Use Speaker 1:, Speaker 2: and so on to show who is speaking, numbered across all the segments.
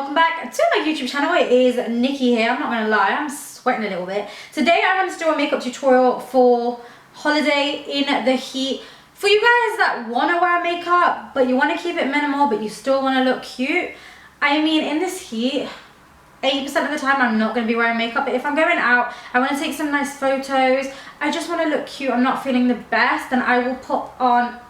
Speaker 1: welcome back to my YouTube channel. It is Nikki here. I'm not gonna lie, I'm sweating a little bit. Today I want to do a makeup tutorial for holiday in the heat. For you guys that want to wear makeup but you want to keep it minimal but you still want to look cute. I mean, in this heat, 80% of the time I'm not going to be wearing makeup, but if I'm going out, I want to take some nice photos, I just want to look cute, I'm not feeling the best, then I will pop on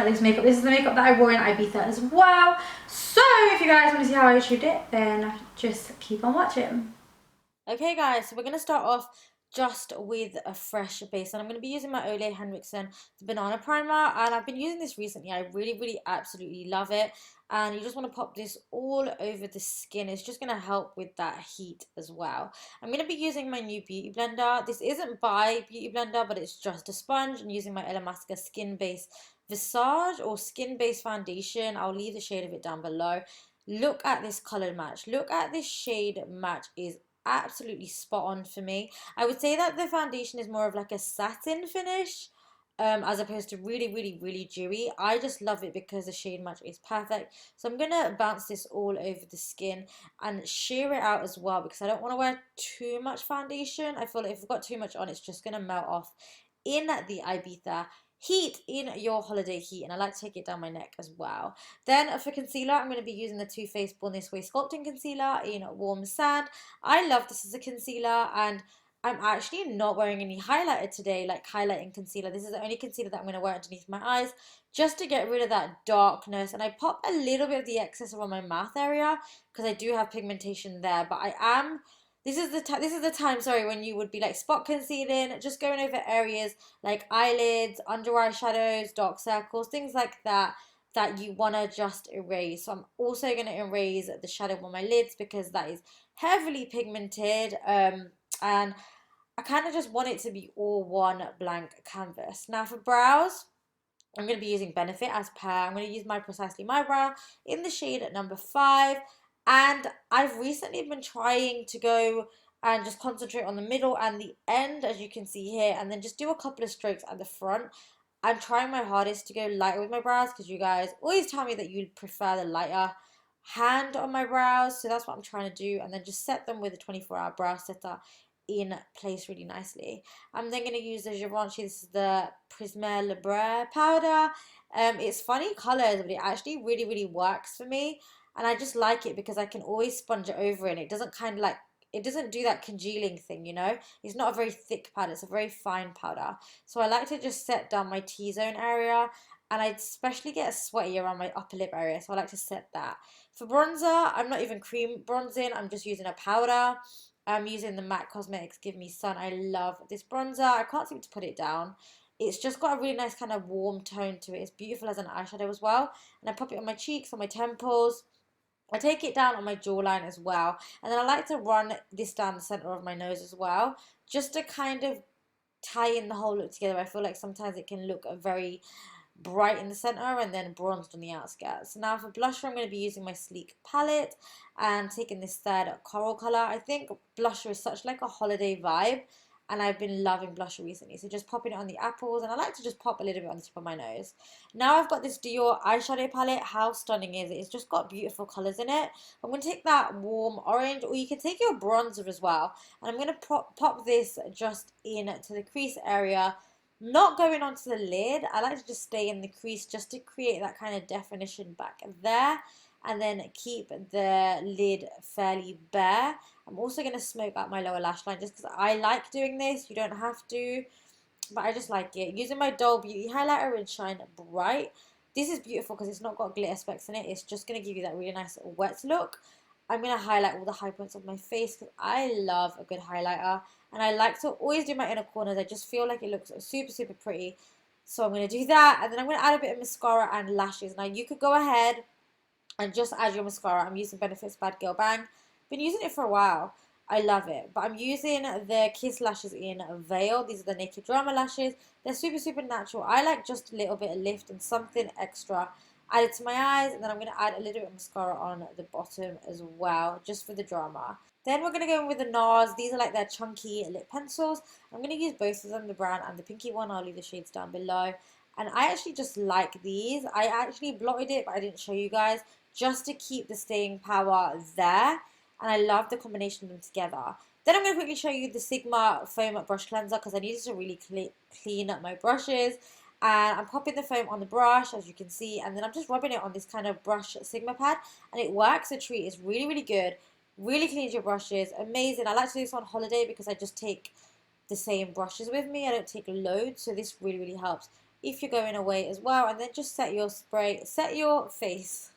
Speaker 1: this makeup. This is the makeup that I wore in Ibiza as well. So if you guys want to see how I achieved it, then just keep on watching. Okay guys, so we're going to start off just with a fresh base, and I'm going to be using my Olay Henriksen banana primer, and I've been using this recently. I really absolutely love it, and you just want to pop this all over the skin. It's just going to help with that heat as well. I'm going to be using my new beauty blender. This isn't by Beauty Blender, but it's just a sponge, and using my illamasqua skin base visage or skin base foundation. I'll leave the shade of it down below. Look at this color match, look at this shade match, is absolutely spot on for me. I would say that the foundation is more of like a satin finish, as opposed to really dewy. I just love it because the shade match is perfect. So I'm gonna bounce this all over the skin and sheer it out as well, because I don't want to wear too much foundation. I feel like if I've got too much on, it's just gonna melt off in the Ibiza heat, in your holiday heat, and I like to take it down my neck as well. Then for concealer, I'm going to be using the Too Faced Born This Way Sculpting Concealer in Warm Sand. I love this as a concealer, and I'm actually not wearing any highlighter today, like highlighting concealer. This is the only concealer that I'm going to wear underneath my eyes, just to get rid of that darkness. And I pop a little bit of the excess around my mouth area, because I do have pigmentation there, but I am... This is the time, sorry, when you would be like spot concealing, just going over areas like eyelids, under eye shadows, dark circles, things like that you want to just erase. So I'm also going to erase the shadow on my lids because that is heavily pigmented, and I kind of just want it to be all one blank canvas. Now for brows, I'm going to be using Benefit as per. I'm going to use my Precisely My Brow in the shade number 5. And I've recently been trying to go and just concentrate on the middle and the end, as you can see here, and then just do a couple of strokes at the front. I'm trying my hardest to go lighter with my brows, because you guys always tell me that you prefer the lighter hand on my brows. So that's what I'm trying to do, and then just set them with a 24-hour brow setter in place really nicely. I'm then going to use the Givenchy. This is the Prisme Libre powder. It's funny colors, but it actually really works for me, and I just like it because I can always sponge it over, and it doesn't kind of like, it doesn't do that congealing thing, you know. It's not a very thick powder, it's a very fine powder. So I like to just set down my T-zone area, and I especially get sweaty around my upper lip area, so I like to set that. For bronzer, I'm not even cream bronzing, I'm just using a powder. I'm using the MAC Cosmetics Give Me Sun. I love this bronzer. I can't seem to put it down. It's just got a really nice kind of warm tone to it. It's beautiful as an eyeshadow as well. And I pop it on my cheeks, on my temples. I take it down on my jawline as well. And then I like to run this down the center of my nose as well, just to kind of tie in the whole look together. I feel like sometimes it can look very bright in the center and then bronzed on the outskirts. So now for blusher, I'm going to be using my Sleek palette and taking this third coral color. I think blusher is such like a holiday vibe, and I've been loving blusher recently. So just popping it on the apples, and I like to just pop a little bit on the tip of my nose. Now I've got this Dior eyeshadow palette. How stunning is it? It's just got beautiful colors in it. I'm going to take that warm orange, or you can take your bronzer as well. And I'm going to pop this just into the crease area, not going onto the lid. I like to just stay in the crease just to create that kind of definition back there, and then keep the lid fairly bare. I'm also going to smoke out my lower lash line just because I like doing this. You don't have to, but I just like it. Using my Doll Beauty highlighter in Shine Bright. This is beautiful because it's not got glitter specks in it. It's just going to give you that really nice wet look. I'm going to highlight all the high points of my face because I love a good highlighter. And I like to always do my inner corners. I just feel like it looks super pretty. So I'm going to do that. And then I'm going to add a bit of mascara and lashes. Now you could go ahead and just add your mascara. I'm using Benefit's Bad Girl Bang. Been using it for a while. I love it. But I'm using the Kiss lashes in Veil. These are the Naked Drama lashes. They're super natural. I like just a little bit of lift and something extra added to my eyes. And then I'm going to add a little bit of mascara on the bottom as well, just for the drama. Then we're going to go in with the NARS. These are like their chunky lip pencils. I'm going to use both of them, the brown and the pinky one. I'll leave the shades down below. And I actually just like these. I actually blotted it, but I didn't show you guys, just to keep the staying power there. And I love the combination of them together. Then I'm going to quickly show you the Sigma foam brush cleanser because I needed to really clean up my brushes. And I'm popping the foam on the brush, as you can see, and then I'm just rubbing it on this kind of brush Sigma pad, and it works a treat. It's really, really good. Really cleans your brushes. Amazing. I like to do this on holiday because I just take the same brushes with me. I don't take loads, so this really, really helps if you're going away as well. And then just set your spray, set your face.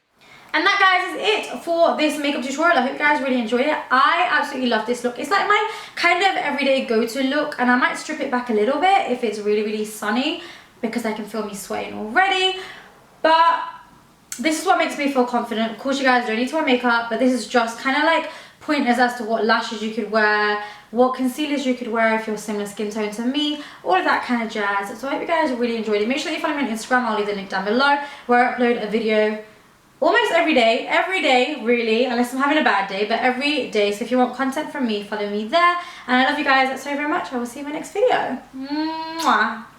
Speaker 1: And that, guys, is it for this makeup tutorial. I hope you guys really enjoyed it. I absolutely love this look. It's like my kind of everyday go-to look, and I might strip it back a little bit if it's really, really sunny, because I can feel me sweating already. But this is what makes me feel confident. Of course, you guys don't need to wear makeup, but this is just kind of like pointers as to what lashes you could wear, what concealers you could wear if you're similar skin tone to me, all of that kind of jazz. So I hope you guys really enjoyed it. Make sure that you follow me on Instagram. I'll leave the link down below, where I upload a video almost every day really, unless I'm having a bad day, but every day. So if you want content from me, follow me there. And I love you guys so very much. I will see you in my next video. Mwah.